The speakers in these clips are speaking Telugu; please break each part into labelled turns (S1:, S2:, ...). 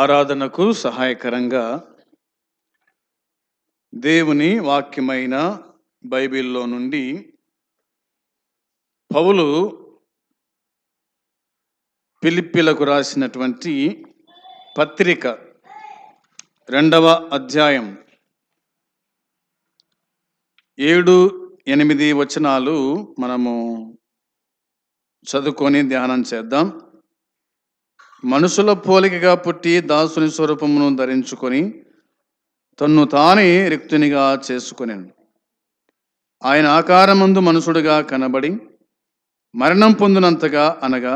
S1: ఆరాధనకు సహాయకరంగా దేవుని వాక్యమైన బైబిల్లో నుండి పౌలు ఫిలిప్పీలకు రాసినటువంటి పత్రిక 2వ అధ్యాయం 7-8 వచనాలు మనము చదువుకొని ధ్యానం చేద్దాం. మనుషుల పోలికగా పుట్టి దాసుని స్వరూపమును ధరించుకొని తన్ను తానే రిక్తునిగా చేసుకొనెను. ఆయన ఆకారమందు మనుషుడుగా కనబడి మరణం పొందినంతగా అనగా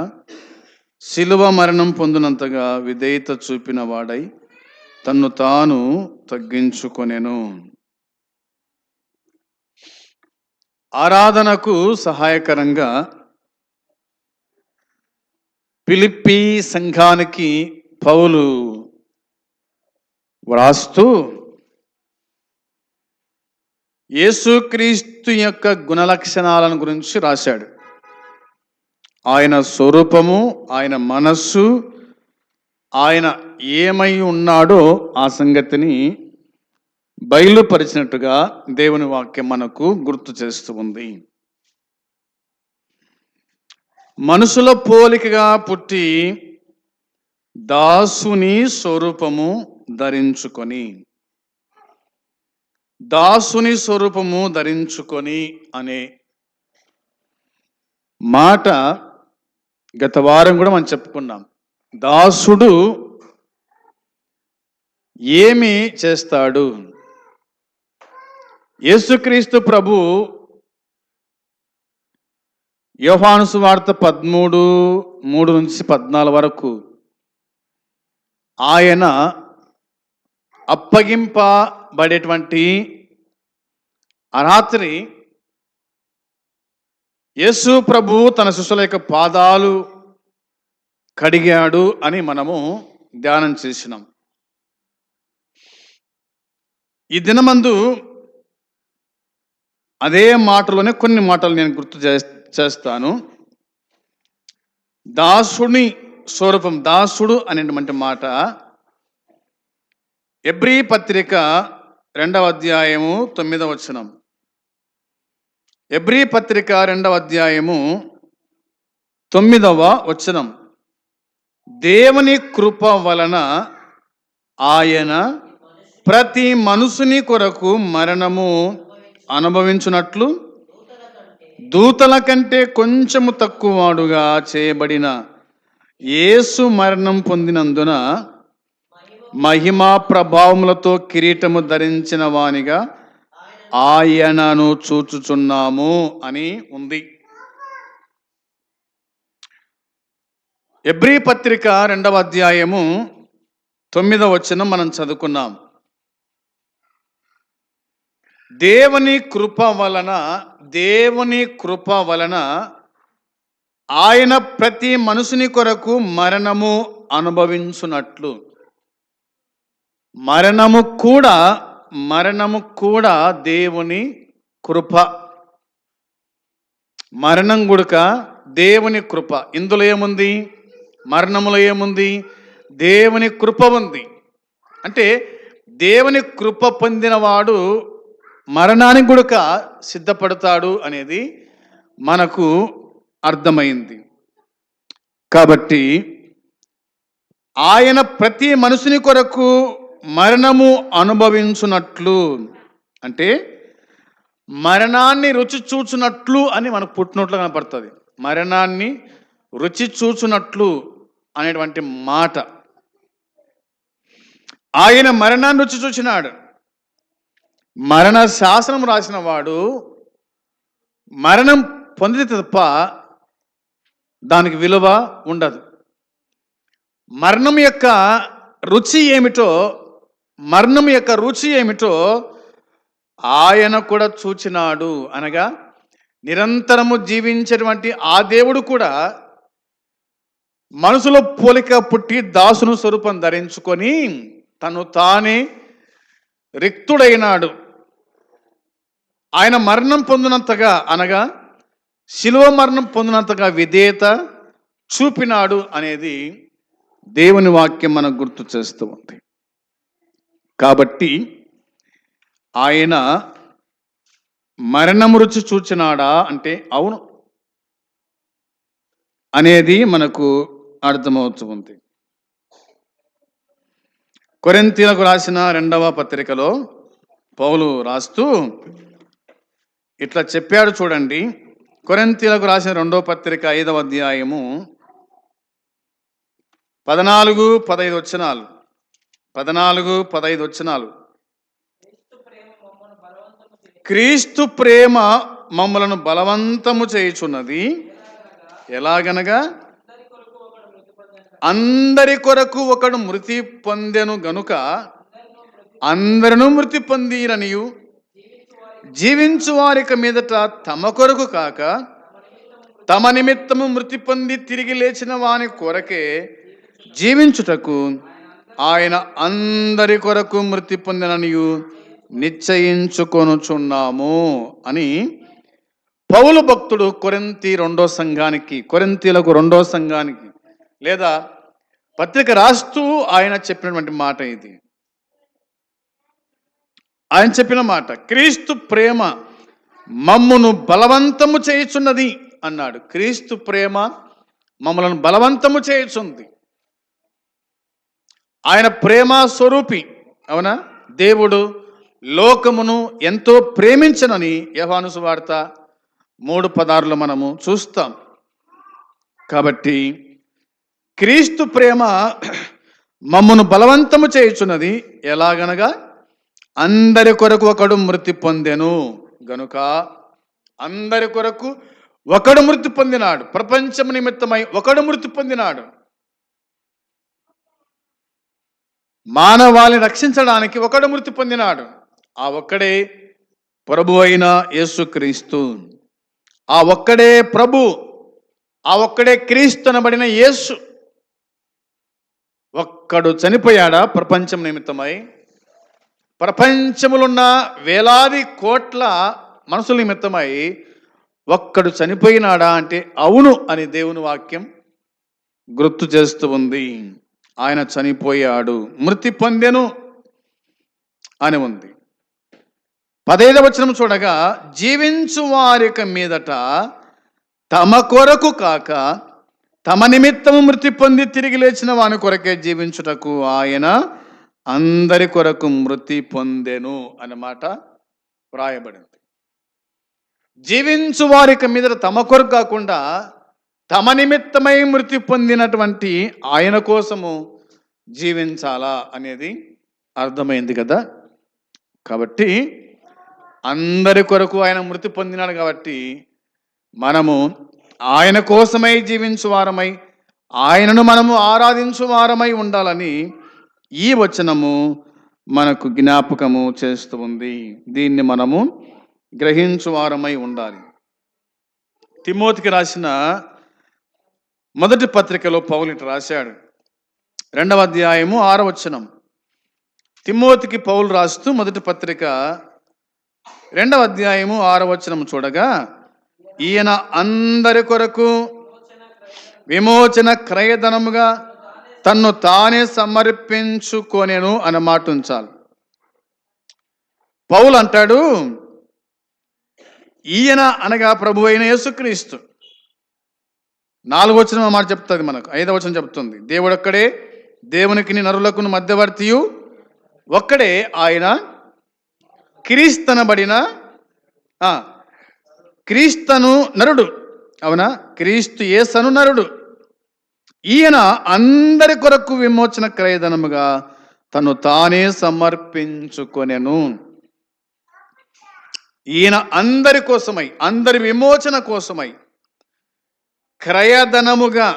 S1: శిలువ మరణం పొందినంతగా విధేయత చూపిన వాడై తన్ను తాను తగ్గించుకొనెను. ఆరాధనకు సహాయకరంగా ఫిలిప్పీ సంఘానికి పౌలు వ్రాస్తూ యేసుక్రీస్తు యొక్క గుణలక్షణాలను గురించి రాశాడు. ఆయన స్వరూపము, ఆయన మనస్సు, ఆయన ఏమై ఉన్నాడో ఆ సంగతిని బయలుపరిచినట్టుగా దేవుని వాక్యం మనకు గుర్తు చేస్తూ ఉంది. మనుషుల పోలికగా పుట్టి దాసుని స్వరూపము ధరించుకొని, దాసుని స్వరూపము ధరించుకొని అనే మాట గత వారం కూడా మనం చెప్పుకున్నాం. దాసుడు ఏమి చేస్తాడు? యేసుక్రీస్తు ప్రభు యోహాను సువార్త 13:3-14 వరకు ఆయన అప్పగింపబడేటువంటి ఆ రాత్రి యేసు ప్రభు తన శిష్యుల యొక్క పాదాలు కడిగాడు అని మనము ధ్యానం చేసినాం. ఈ దినమందు అదే మాటలోనే కొన్ని మాటలు నేను గుర్తు చేస్తాను. దాసుని స్వరూపం, దాసుడు అనేటువంటి మాట ఎబ్రీ పత్రిక 2వ అధ్యాయము 9వ వచనం. ఎబ్రీ పత్రిక 2వ అధ్యాయము 9వ వచనం. దేవుని కృప వలన ఆయన ప్రతి మనుషుని కొరకు మరణము అనుభవించున్నట్లు దూతల కంటే కొంచెము తక్కువ వాడుగా చేయబడిన యేసు మరణం పొందినందున మహిమా ప్రభావములతో కిరీటము ధరించిన వానిగా ఆయనను చూచుచున్నాము అని ఉంది. ఎబ్రీ పత్రిక 2వ అధ్యాయము 9వ వచనం మనం చదువుకున్నాం. దేవుని కృప వలన ఆయన ప్రతి మనుషుని కొరకు మరణము అనుభవించున్నట్లు. మరణము కూడా దేవుని కృప. మరణం గుడక దేవుని కృప. ఇందులో ఏముంది? మరణములో ఏముంది? దేవుని కృప ఉంది. అంటే దేవుని కృప పొందినవాడు మరణానికి గుడక సిద్ధపడతాడు అనేది మనకు అర్థమైంది. కాబట్టి ఆయన ప్రతి మనుషుని కొరకు మరణము అనుభవించున్నట్లు, అంటే మరణాన్ని రుచి చూచున్నట్లు అని మనకు పుట్టినట్లు కనపడుతుంది. మరణాన్ని రుచి చూచున్నట్లు అనేటువంటి మాట. ఆయన మరణాన్ని రుచి చూచినాడు. మరణ శాసనం రాసిన వాడు మరణం పొందితే తప్ప దానికి విలువ ఉండదు. మరణం యొక్క రుచి ఏమిటో ఆయన కూడా చూచినాడు. అనగా నిరంతరము జీవించేటువంటి ఆ దేవుడు కూడా మనుషుల పోలిక పుట్టి దాసును స్వరూపం ధరించుకొని తను తానే రిక్తుడైనాడు. ఆయన మరణం పొందినంతగా అనగా శిలువ మరణం పొందినంతగా విధేయత చూపినాడు అనేది దేవుని వాక్యం మనకు గుర్తు చేస్తూ ఉంది. కాబట్టి ఆయన మరణము రుచి చూచినాడా అంటే అవును అనేది మనకు అర్థమవుతూ ఉంది. కొరింథీయులకు రాసిన 2వ పత్రికలో పౌలు రాస్తూ ఇట్లా చెప్పాడు చూడండి. కొరింథీయులకు రాసిన 2వ పత్రిక 5వ అధ్యాయము 14-15 వచనాలు. 14-15 వచనాలు. క్రీస్తు ప్రేమ మమ్మలను బలవంతము చేయుచున్నది. ఎలాగనగా అందరి కొరకు ఒకడు మృతి పొందెను గనుక అందరూ మృతి పొందిరనియు, జీవించు వారికి మీదట తమ కొరకు కాక తమ నిమిత్తము మృతి పొంది తిరిగి లేచిన వాని కొరకే జీవించుటకు ఆయన అందరి కొరకు మృతి పొందిననియు నిశ్చయించుకొనుచున్నాము అని పౌలు భక్తుడు కొరింథీయులకు 2వ సంఘానికి లేదా పత్రిక రాస్తూ ఆయన చెప్పినటువంటి మాట ఇది. ఆయన చెప్పిన మాట, క్రీస్తు ప్రేమ మమ్మును బలవంతము చేయుచున్నది అన్నాడు. క్రీస్తు ప్రేమ మమ్మలను బలవంతము చేయుచుంది. ఆయన ప్రేమ స్వరూపి. అవునా? దేవుడు లోకమును ఎంతో ప్రేమించనని యోహాను సువార్త 3:16 మనము చూస్తాం. కాబట్టి క్రీస్తు ప్రేమ మమ్మును బలవంతము చేయుచున్నది. ఎలాగనగా అందరి కొరకు ఒకడు మృతి పొందెను గనుక అందరి కొరకు ఒకడు మృతి పొందినాడు. ప్రపంచం నిమిత్తమై ఒకడు మృతి పొందినాడు. మానవాళిని రక్షించడానికి ఒకడు మృతి పొందినాడు. ఆ ఒక్కడే ప్రభు అయిన యేసుక్రీస్తు. ఆ ఒక్కడే ప్రభు, ఆ ఒక్కడే క్రీస్తు అనబడిన యేసు. ఒక్కడు చనిపోయాడా ప్రపంచం నిమిత్తమై? ప్రపంచములున్న వేలాది కోట్ల మనుషుల నిమిత్తమై ఒక్కడు చనిపోయినాడా అంటే అవును అని దేవుని వాక్యం గుర్తు చేస్తూ ఉంది. ఆయన చనిపోయాడు, మృతి పొందెను అని ఉంది. 15వ వచనం చూడగా, జీవించు వారికి మీదట తమ కొరకు కాక తమ నిమిత్తము మృతి పొంది తిరిగి లేచిన వాని కొరకే జీవించుటకు ఆయన అందరి కొరకు మృతి పొందెను అన్నమాట వ్రాయబడింది. జీవించు వారికి మీదట తమ కొరకు కాకుండా తమ నిమిత్తమై మృతి పొందినటువంటి ఆయన కోసము జీవించాలా అనేది అర్థమైంది కదా. కాబట్టి అందరి కొరకు ఆయన మృతి పొందినాడు. కాబట్టి మనము ఆయన కోసమై జీవించు వారమై, ఆయనను మనము ఆరాధించు వారమై ఉండాలని ఈ వచనము మనకు జ్ఞాపకము చేస్తూ ఉంది. దీన్ని మనము గ్రహించు వారమై ఉండాలి. తిమోతికి రాసిన మొదటి పత్రికలో పౌలు ఇట్లా రాశాడు. 2వ అధ్యాయము 6వ వచనం. తిమోతికి పౌలు రాస్తూ మొదటి పత్రిక 2వ అధ్యాయము 6వ వచనం చూడగా, ఈయన అందరి కొరకు విమోచన క్రయధనముగా తన్ను తానే సమర్పించుకొనెను అన్న మాట ఉంచాలి. పౌలు అంటాడు, ఈయన అనగా ప్రభు అయిన యేసుక్రీస్తు. 4వ వచనం మాట చెప్తుంది మనకు. 5వ వచనం చెప్తుంది, దేవుడు ఒక్కడే, దేవునికి నరులకు మధ్యవర్తియు ఒక్కడే, ఆయన క్రీస్తనబడిన క్రీస్తను నరుడు. అవునా? క్రీస్తు యేసను నరుడు. ఈయన అందరి కొరకు విమోచన క్రయధనముగా తను తానే సమర్పించుకొనెను. ఈయన అందరి కోసమై, అందరి విమోచన కోసమై క్రయధనముగా,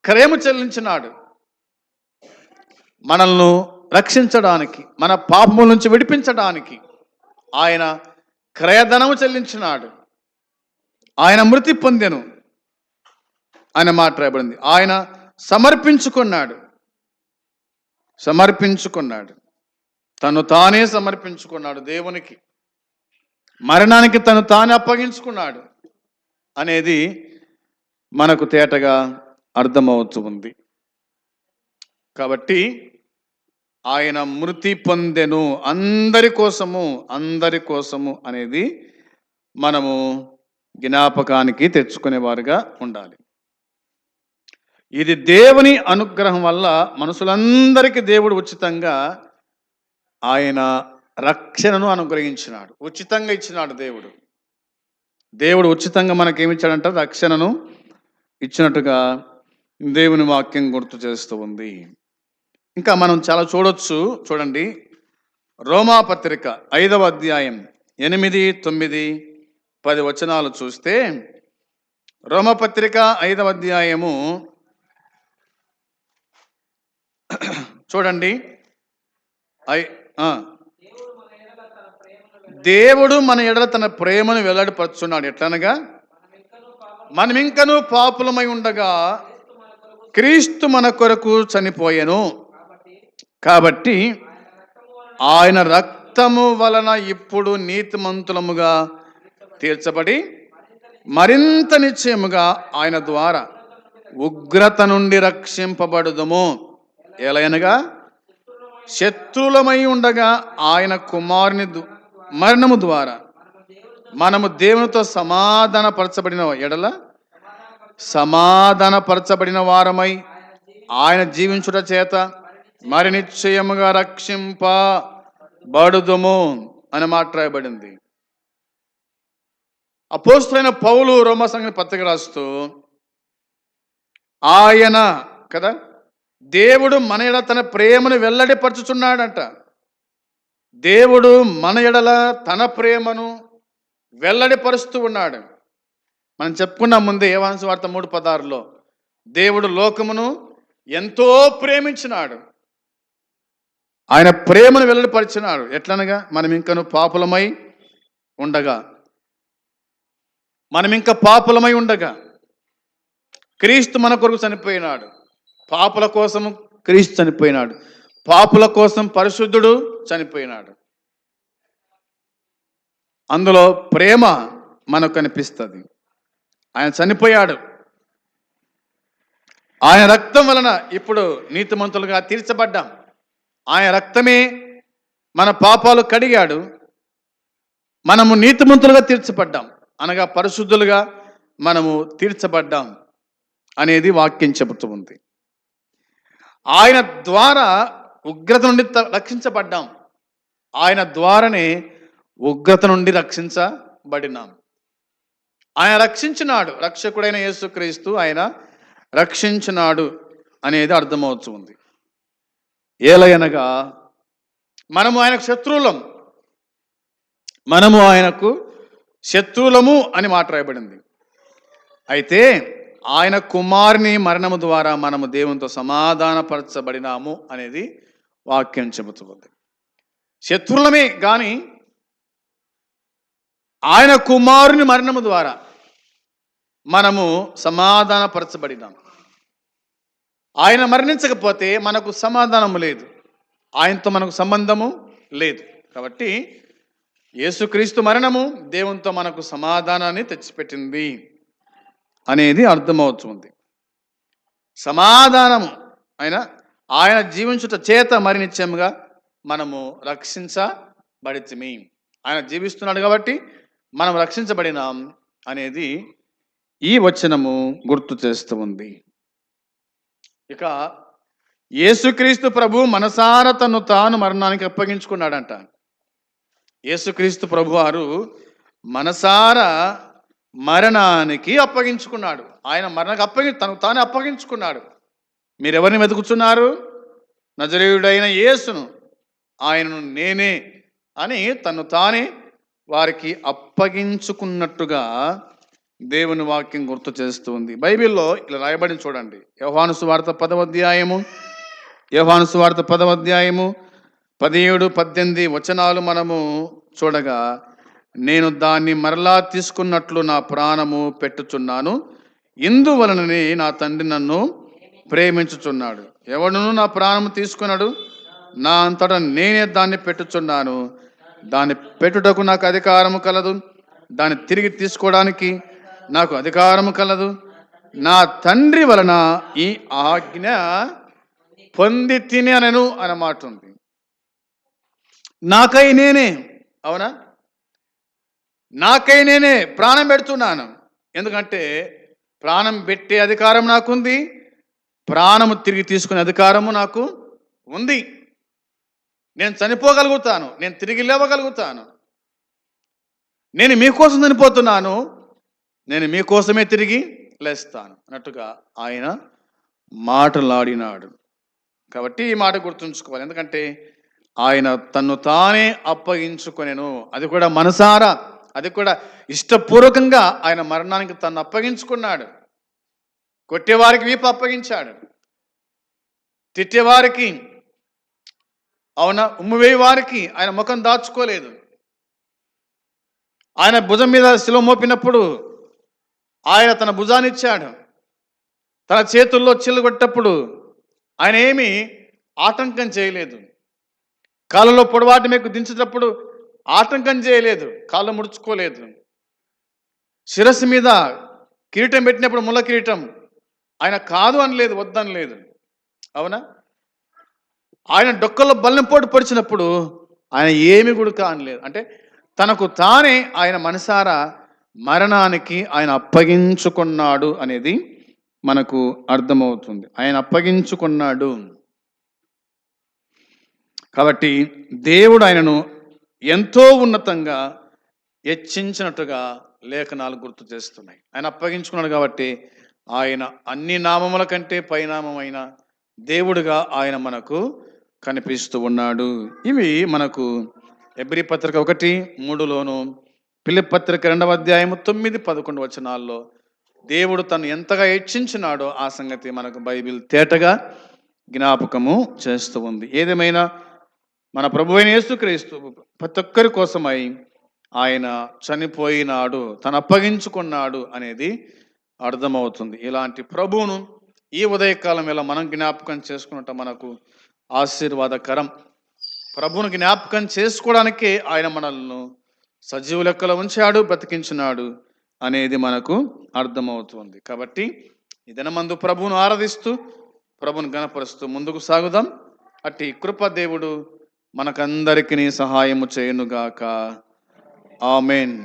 S1: క్రయము చెల్లించినాడు. మనల్ని రక్షించడానికి, మన పాపముల నుంచి విడిపించడానికి ఆయన క్రయధనము చెల్లించినాడు. ఆయన మృతి పొందెను అని మాట్లాడబడింది. ఆయన సమర్పించుకున్నాడు, తను తానే సమర్పించుకున్నాడు దేవునికి. మరణానికి తను తానే అప్పగించుకున్నాడు అనేది మనకు తేటగా అర్థమవుతూ ఉంది. కాబట్టి ఆయన మృతి పొందెను అందరి కోసము అనేది మనము జ్ఞాపకానికి తెచ్చుకునేవారుగా ఉండాలి. ఇది దేవుని అనుగ్రహం వల్ల మనుషులందరికీ దేవుడు ఉచితంగా ఆయన రక్షణను అనుగ్రహించినాడు. ఉచితంగా ఇచ్చినాడు దేవుడు ఉచితంగా మనకేమిచ్చాడంటే రక్షణను ఇచ్చినట్టుగా దేవుని వాక్యం గుర్తు చేస్తూ ఉంది. ఇంకా మనం చాలా చూడండి, రోమాపత్రిక 5వ అధ్యాయం 8, 9, 10 వచనాలు చూస్తే, రోమపత్రిక 5వ అధ్యాయము చూడండి. దేవుడు మన ఎడల తన ప్రేమను వెల్లడిపరుచున్నాడు. ఎట్లనగా, మనమింకను పాపులమై ఉండగా క్రీస్తు మన కొరకు చనిపోయెను. కాబట్టి ఆయన రక్తము వలన ఇప్పుడు నీతిమంతులముగా తీర్చబడి మరింత నిశ్చయముగా ఆయన ద్వారా ఉగ్రత నుండి రక్షింపబడుదుము. ఎలయనగా శత్రువులమై ఉండగా ఆయన కుమారుని మరణము ద్వారా మనము దేవునితో సమాధానపరచబడిన వారమై ఆయన జీవించుట చేత మరి నిశ్చయముగా రక్షింపబడుదుము అని మాట్లాడబడింది. అపోస్తలుడైన పౌలు రోమా సంఘానికి పత్రిక రాస్తూ, ఆయన కదా దేవుడు మన ఎడల తన ప్రేమను వెల్లడిపరచుచున్నాడంట. దేవుడు మన ఎడల తన ప్రేమను వెల్లడిపరుస్తూ ఉన్నాడు. మనం చెప్పుకున్నాం ముందే యోహాను సువార్త 3:16లో, దేవుడు లోకమును ఎంతో ప్రేమించినాడు, ఆయన ప్రేమను వెల్లడిపరిచినాడు. ఎట్లనగా మనం ఇంకను పాపులమై ఉండగా క్రీస్తు మన కొరకు చనిపోయినాడు. పాపుల కోసము క్రీస్తు చనిపోయినాడు, పాపుల కోసం పరిశుద్ధుడు చనిపోయినాడు. అందులో ప్రేమ మనకు కనిపిస్తుంది. ఆయన చనిపోయాడు, ఆయన రక్తం వలన ఇప్పుడు నీతిమంతులుగా తీర్చబడ్డాం. ఆయన రక్తమే మన పాపాలు కడిగాడు, మనము నీతిమంతులుగా తీర్చబడ్డాం, అనగా పరిశుద్ధులుగా మనము తీర్చబడ్డాం అనేది వాక్యం చెబుతూ ఉంది. ఆయన ద్వారా ఉగ్రత నుండి రక్షించబడ్డాం, ఆయన ద్వారానే ఉగ్రత నుండి రక్షించబడినాం. ఆయన రక్షించినాడు, రక్షకుడైన యేసుక్రీస్తు ఆయన రక్షించినాడు అనేది అర్థమవుతుంది. ఏలయనగా మనము ఆయనకు శత్రువులము అని మాట్లాడబడింది. అయితే ఆయన కుమారుని మరణము ద్వారా మనము దేవునితో సమాధానపరచబడినాము అనేది వాక్యం చెబుతుంది. శత్రువులమే కానీ ఆయన కుమారుని మరణము ద్వారా మనము సమాధానపరచబడినాం. ఆయన మరణించకపోతే మనకు సమాధానము లేదు, ఆయనతో మనకు సంబంధము లేదు. కాబట్టి యేసుక్రీస్తు మరణము దేవునితో మనకు సమాధానాన్ని తెచ్చిపెట్టింది అనేది అర్థమవుతుంది. సమాధానము ఆయన జీవించుట చేత మరి నిశ్చయముగా మనము రక్షించబడితిమి. ఆయన జీవిస్తున్నాడు కాబట్టి మనం రక్షించబడినాం అనేది ఈ వచనము గుర్తు చేస్తూ ఉంది. ఇక యేసుక్రీస్తు ప్రభు మనసార తను తాను మరణానికి అప్పగించుకున్నాడంట. యేసుక్రీస్తు ప్రభు వారు మనసార మరణానికి అప్పగించుకున్నాడు. ఆయన మరణానికి తనకు తానే అప్పగించుకున్నాడు. మీరెవరిని వెతుకుతున్నారు? నజరేయుడైన యేసును, ఆయనను నేనే అని తను తానే వారికి అప్పగించుకున్నట్టుగా దేవుని వాక్యం గుర్తు చేస్తూ ఉంది. బైబిల్లో ఇలా రాయబడి చూడండి. యోహాను సువార్త 10వ అధ్యాయము 17, 18 వచనాలు మనము చూడగా, నేను దాన్ని మరలా తీసుకున్నట్లు నా ప్రాణము పెట్టుచున్నాను, ఇందువలననే నా తండ్రి నన్ను ప్రేమించుచున్నాడు. ఎవడును నా ప్రాణము తీసుకున్నాడు, నా అంతటా నేనే దాన్ని పెట్టుచున్నాను. దాన్ని పెట్టుటకు నాకు అధికారము కలదు, దాన్ని తిరిగి తీసుకోవడానికి నాకు అధికారము కలదు. నా తండ్రి వలన ఈ ఆజ్ఞ పొంది తిని అనను అన్నమాట ఉంది. నాకై నేనే, అవునా, నాకై నేనే ప్రాణం పెడుతున్నాను. ఎందుకంటే ప్రాణం పెట్టే అధికారం నాకుంది, ప్రాణము తిరిగి తీసుకునే అధికారము నాకు ఉంది. నేను చనిపోగలుగుతాను, నేను తిరిగి లేవగలుగుతాను. నేను మీకోసం చనిపోతున్నాను, నేను మీకోసమే తిరిగి లేస్తాను అన్నట్టుగా ఆయన మాటలాడినాడు. కాబట్టి ఈ మాట గుర్తుంచుకోవాలి. ఎందుకంటే ఆయన తన్ను తానే అప్పగించుకొనెను. అది కూడా మనసారా, అది కూడా ఇష్టపూర్వకంగా ఆయన మరణానికి తను అప్పగించుకున్నాడు. కొట్టేవారికి వీపు అప్పగించాడు, తిట్టేవారికి, అవునా, ఉమ్మివేయి వారికి ఆయన ముఖం దాచుకోలేదు. ఆయన భుజం మీద శిలువ మోపినప్పుడు ఆయన తన భుజాన్ని ఇచ్చాడు. తన చేతుల్లో చిల్లు కొట్టేటప్పుడు ఆయన ఏమీ ఆటంకం చేయలేదు. కాళ్ళలో పొడవాటి మీకు దించేటప్పుడు ఆటంకం చేయలేదు, కాళ్ళు ముడుచుకోలేదు. శిరస్సు మీద కిరీటం పెట్టినప్పుడు ముళ్ళ కిరీటం ఆయన కాదు అనలేదు, వద్దనలేదు, అవునా. ఆయన డొక్కల్లో బల్లెంపోటు పొడిచినప్పుడు ఆయన ఏమి కూడా కానలేదు. అంటే తనకు తానే ఆయన మనసారా మరణానికి ఆయన అప్పగించుకున్నాడు అనేది మనకు అర్థమవుతుంది. ఆయన అప్పగించుకున్నాడు. కాబట్టి దేవుడు ఆయనను ఎంతో ఉన్నతంగా హెచ్చించినట్టుగా లేఖనాలు గుర్తు చేస్తున్నాయి. ఆయన అప్పగించుకున్నాడు కాబట్టి ఆయన అన్ని నామముల కంటే పైనామమైన దేవుడుగా ఆయన మనకు కనిపిస్తూ ఉన్నాడు. ఇవి మనకు హెబ్రీ పత్రిక 1:3లోను, ఫిలిప్పీ పత్రిక 2:9-11 వచనాల్లో దేవుడు తను ఎంతగా హెచ్చించినాడో ఆ సంగతి మనకు బైబిల్ తేటగా జ్ఞాపకము చేస్తూ ఉంది. ఏదేమైనా మన ప్రభువైన యేసుక్రీస్తు ప్రతి ఒక్కరి కోసమై ఆయన చనిపోయినాడు, తను అప్పగించుకున్నాడు అనేది అర్థమవుతుంది. ఇలాంటి ప్రభువును ఈ ఉదయకాలం ఇలా మనం జ్ఞాపకం చేసుకున్నట్టు మనకు ఆశీర్వాదకరం. ప్రభువును జ్ఞాపకం చేసుకోవడానికే ఆయన మనల్ని సజీవ లెక్కలో ఉంచాడు, బ్రతికించినాడు అనేది మనకు అర్థమవుతుంది. కాబట్టి ఈ దినమందు ప్రభువును ఆరాధిస్తూ ప్రభువును గణపరుస్తూ ముందుకు సాగుదాం. అట్టి కృప దేవుడు మనకందరికీ సహాయము చేయునుగాక. ఆమేన్.